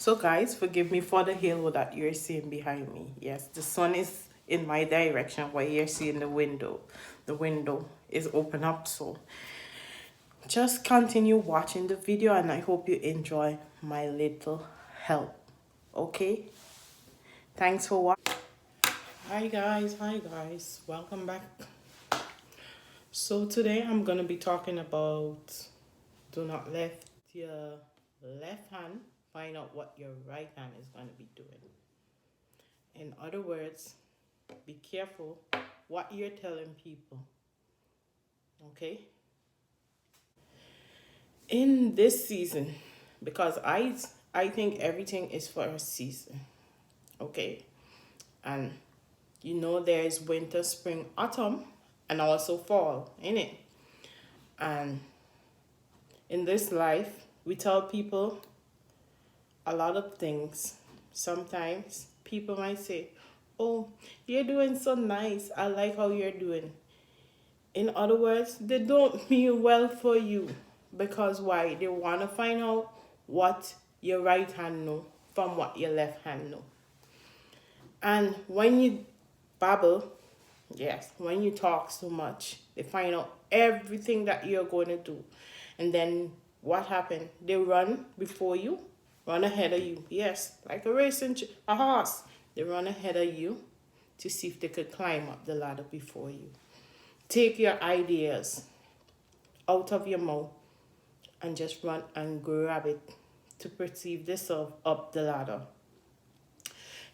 So guys, forgive me for the halo that you're seeing behind me. Yes, the sun is in my direction while you're seeing the window. The window is open up, so just continue watching the video and I hope you enjoy my little help. Okay? Thanks for watching. Hi guys, welcome back. So today I'm gonna be talking about do not let your left hand find out what your right hand is gonna be doing. In other words, be careful what you're telling people. Okay? In this season, because I think everything is for a season. Okay? And you know there's winter, spring, autumn, and also fall in it. And in this life, we tell people a lot of things. Sometimes people might say, "Oh, you're doing so nice. I like how you're doing." In other words, they don't mean well for you. Because why? They want to find out what your right hand know from what your left hand know. And when you babble, yes, when you talk so much, they find out everything that you're going to do. And then what happened? They run before you, run ahead of you. Yes, like a horse. They run ahead of you to see if they could climb up the ladder before you. Take your ideas out of your mouth and just run and grab it to perceive this up the ladder.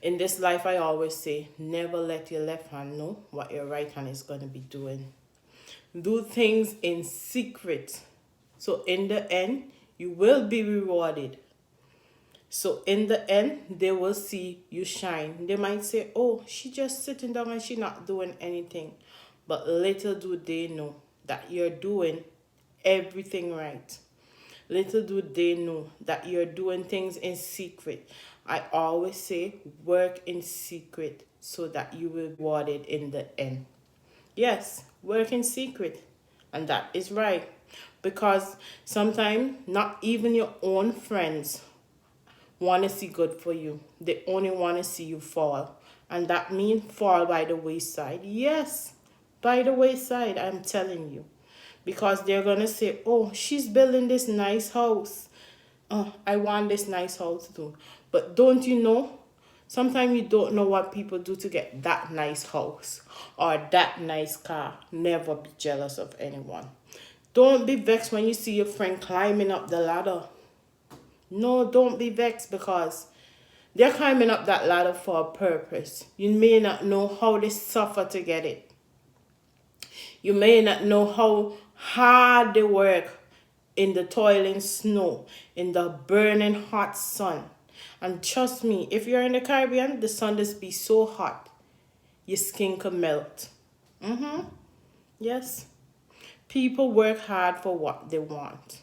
In this life, I always say, never let your left hand know what your right hand is going to be doing. Do things in secret. So in the end, you will be rewarded. So in the end, they will see you shine. They might say, "Oh, she just sitting down and she not doing anything." But little do they know that you're doing everything right. Little do they know that you're doing things in secret. I always say work in secret so that you will be rewarded in the end. Yes, work in secret. And that is right. Because sometimes not even your own friends want to see good for you. They only want to see you fall. And that means fall by the wayside. Yes, by the wayside, I'm telling you. Because they're going to say, "Oh, she's building this nice house. Oh, I want this nice house too." But don't you know? Sometimes you don't know what people do to get that nice house or that nice car. Never be jealous of anyone. Don't be vexed when you see your friend climbing up the ladder. No, don't be vexed because they're climbing up that ladder for a purpose. You may not know how they suffer to get it. You may not know how hard they work in the toiling snow, in the burning hot sun. And trust me, if you're in the Caribbean, the sun just be so hot, your skin could melt. Yes. People work hard for what they want.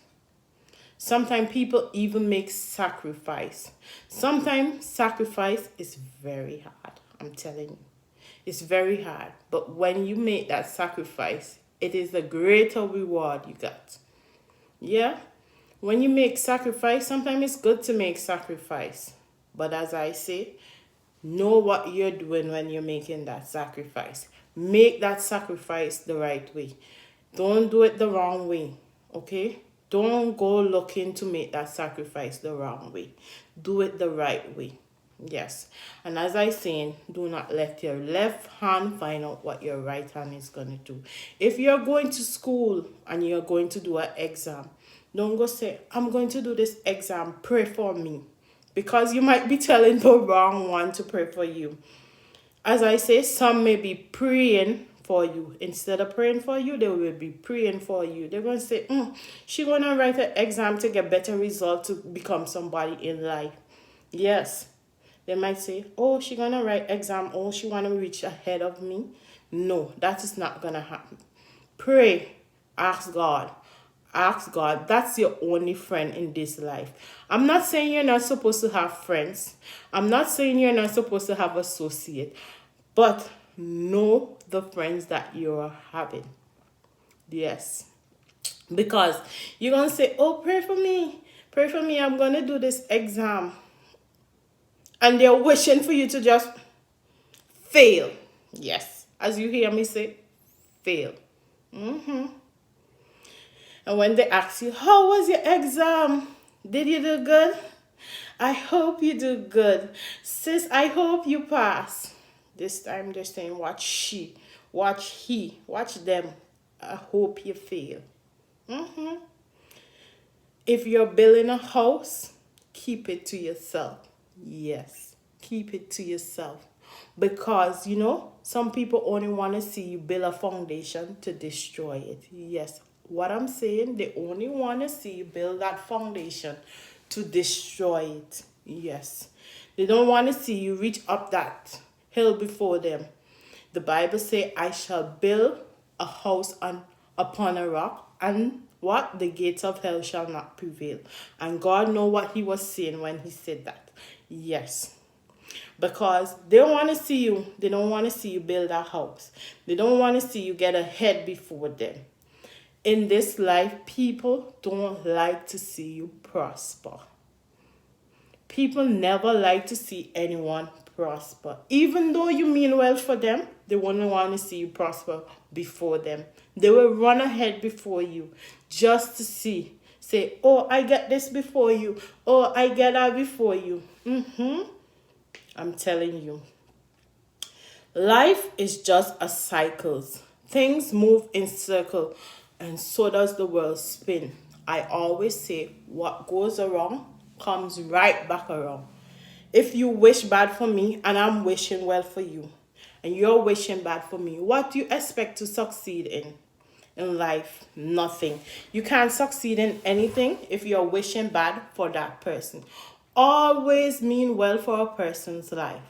Sometimes people even make sacrifice. Sometimes sacrifice is very hard. I'm telling you. It's very hard. But when you make that sacrifice, it is a greater reward you got. Yeah? When you make sacrifice, sometimes it's good to make sacrifice. But as I say, know what you're doing when you're making that sacrifice. Make that sacrifice the right way. Don't do it the wrong way. Okay? Don't go looking to make that sacrifice the wrong way. Do it the right way. Yes. And as I saying, do not let your left hand find out what your right hand is going to do. If you're going to school and you're going to do an exam, don't go say, "I'm going to do this exam, pray for me." Because you might be telling the wrong one to pray for you. As I say, some may be praying for you. Instead of praying for you, they will be praying for you. They're going to say, "She going to write an exam to get better results to become somebody in life." Yes. They might say, "Oh, she going to write exam. Oh, she want to reach ahead of me." No, that is not going to happen. Pray. Ask God. Ask God. That's your only friend in this life. I'm not saying you're not supposed to have friends. I'm not saying you're not supposed to have associates. But know the friends that you're having. Yes. Because you're going to say, "Oh, pray for me. Pray for me. I'm going to do this exam." and they're wishing for you to just fail. Yes, as you hear me say, fail. And when they ask you, how was your exam? Did you do good? I hope you do good. Sis, I hope you pass. This time they're saying, watch she, watch he, watch them. I hope you fail. If you're building a house, keep it to yourself. Yes, keep it to yourself. Because, some people only want to see you build a foundation to destroy it. Yes, what I'm saying, they only want to see you build that foundation to destroy it. Yes, they don't want to see you reach up that hill before them. The Bible say, I shall build a house upon a rock, and what? The gates of hell shall not prevail. And God know what he was saying when he said that. Yes. Because they want to see you. They don't want to see you build a house. They don't want to see you get ahead before them. In this life, people don't like to see you prosper. People never like to see anyone prosper. Even though you mean well for them, they won't want to see you prosper before them. They will run ahead before you just to say, oh, I get this before you. Oh, I get that before you. I'm telling you. Life is just a cycle. Things move in circle, and so does the world spin. I always say, what goes around comes right back around. If you wish bad for me and I'm wishing well for you, and you're wishing bad for me, what do you expect to succeed in life? Nothing. You can't succeed in anything if you're wishing bad for that person. Always mean well for a person's life.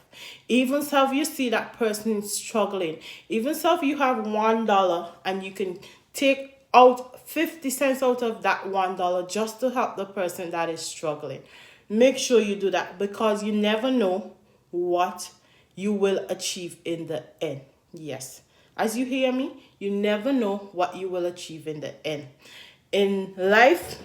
Even so, if you see that person struggling, even so, if you have $1 and you can take out 50 cents out of that $1 just to help the person that is struggling, make sure you do that, because you never know what you will achieve in the end. Yes, as you hear me, you never know what you will achieve in the end. In life,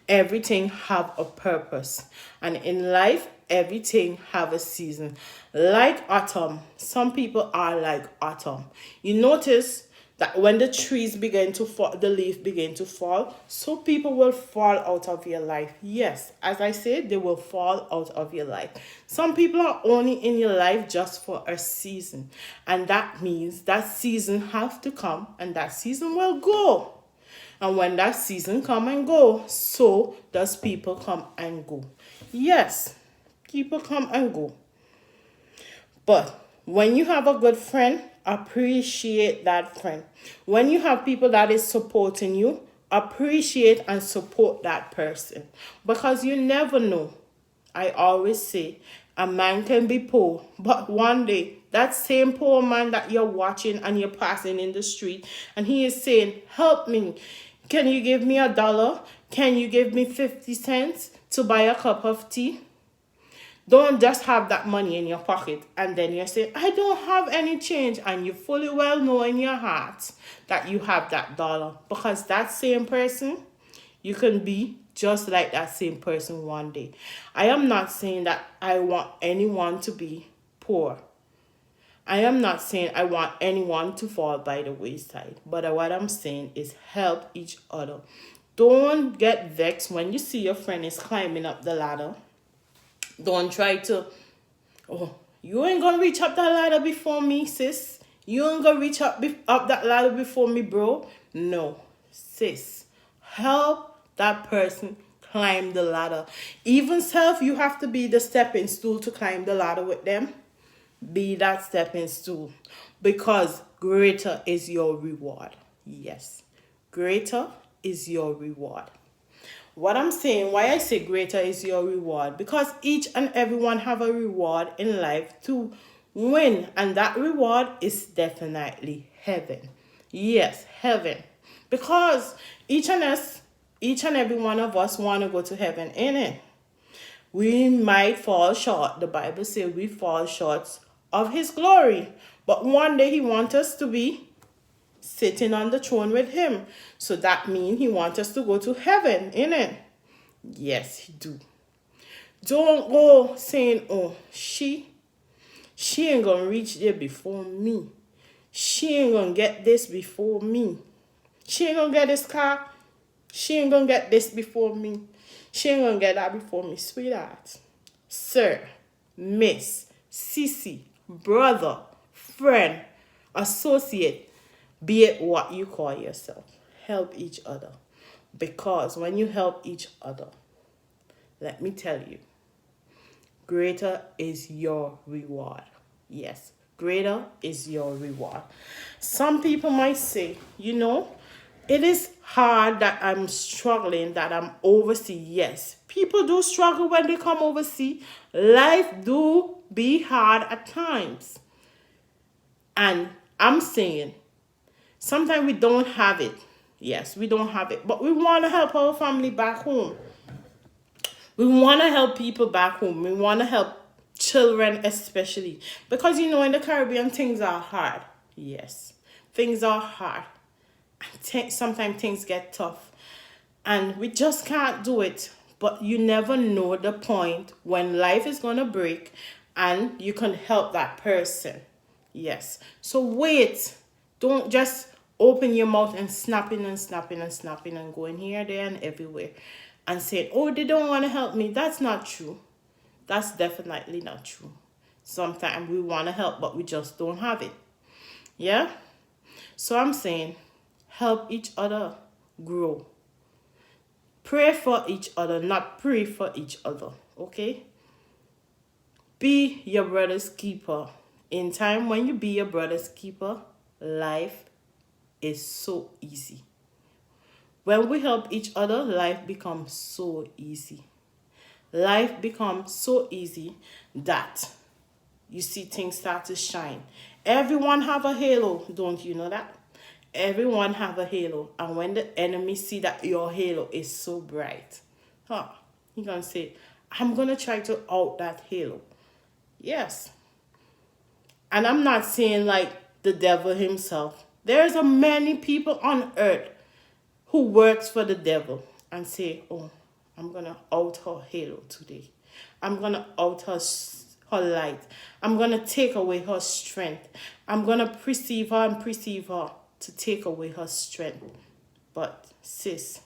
everything have a purpose, and in life, everything have a season. Like autumn, some people are like autumn. You notice that when the trees begin to fall, the leaf begin to fall, so people will fall out of your life. Yes, as I said, they will fall out of your life. Some people are only in your life just for a season, and that means that season have to come and that season will go. And when that season come and go, so does people come and go. Yes, people come and go. But when you have a good friend, appreciate that friend. When you have people that is supporting you, appreciate and support that person. Because you never know. I always say, a man can be poor, but one day, that same poor man that you're watching and you're passing in the street, and he is saying, help me. Can you give me $1? Can you give me 50 cents to buy a cup of tea? Don't just have that money in your pocket and then you say, I don't have any change, and you fully well know in your heart that you have that dollar. Because that same person, you can be just like that same person one day. I am not saying that I want anyone to be poor. I am not saying I want anyone to fall by the wayside. But what I'm saying is help each other. Don't get vexed when you see your friend is climbing up the ladder. Don't try to, oh, you ain't gonna reach up that ladder before me, sis. You ain't gonna reach up that ladder before me, bro. No, sis. Help that person climb the ladder. Even self, you have to be the stepping stool to climb the ladder with them. Be that stepping stool, because greater is your reward. Yes, greater is your reward. What I'm saying, why I say greater is your reward, because each and everyone have a reward in life to win, and that reward is definitely heaven. Yes, heaven. Because each and every one of us want to go to heaven, innit? We might fall short. The Bible says we fall short of his glory. But one day he wants us to be sitting on the throne with him. So that means he wants us to go to heaven, innit? Yes, he do. Don't go saying, oh, she ain't gonna reach there before me. She ain't gonna get this before me. She ain't gonna get this car. She ain't gonna get this before me. She ain't gonna get that before me. Sweetheart, sir, miss, sissy, brother, friend, associate, be it what you call yourself. Help each other. Because when you help each other, let me tell you, greater is your reward. Yes, greater is your reward. Some people might say, it is hard that I'm struggling, that I'm overseas. Yes, people do struggle when they come overseas. Life do be hard at times. And I'm saying, sometimes we don't have it. Yes, we don't have it. But we want to help our family back home. We want to help people back home. We want to help children especially. Because, in the Caribbean, things are hard. Yes, things are hard. Sometimes things get tough. And we just can't do it. But you never know the point when life is going to break and you can help that person. Yes. So wait. Don't just open your mouth and snapping and snapping and snapping and going here, there, and everywhere and saying, oh, they don't want to help me. That's not true. That's definitely not true. Sometimes we want to help, but we just don't have it. Yeah? So I'm saying, help each other grow. Pray for each other, not pray for each other. Okay? Be your brother's keeper. In time when you be your brother's keeper, life is so easy. When we help each other, life becomes so easy. Life becomes so easy that you see things start to shine. Everyone have a halo, don't you know that? Everyone have a halo. And when the enemy see that your halo is so bright, he gonna say, I'm gonna try to out that halo. Yes. And I'm not saying like the devil himself. There's a many people on earth who works for the devil and say, oh, I'm going to out her halo today. I'm going to out her light. I'm going to take away her strength. I'm going to perceive her to take away her strength. But sis,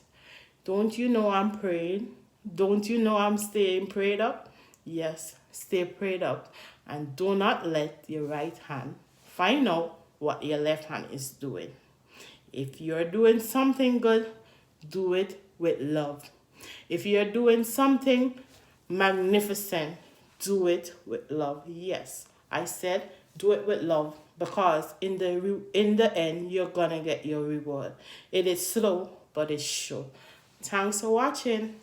don't you know I'm praying? Don't you know I'm staying prayed up? Yes, stay prayed up. And do not let your right hand find out what your left hand is doing. If you're doing something good, do it with love. If you're doing something magnificent, do it with love. Yes, I said do it with love because in the end, you're going to get your reward. It is slow, but it's sure. Thanks for watching.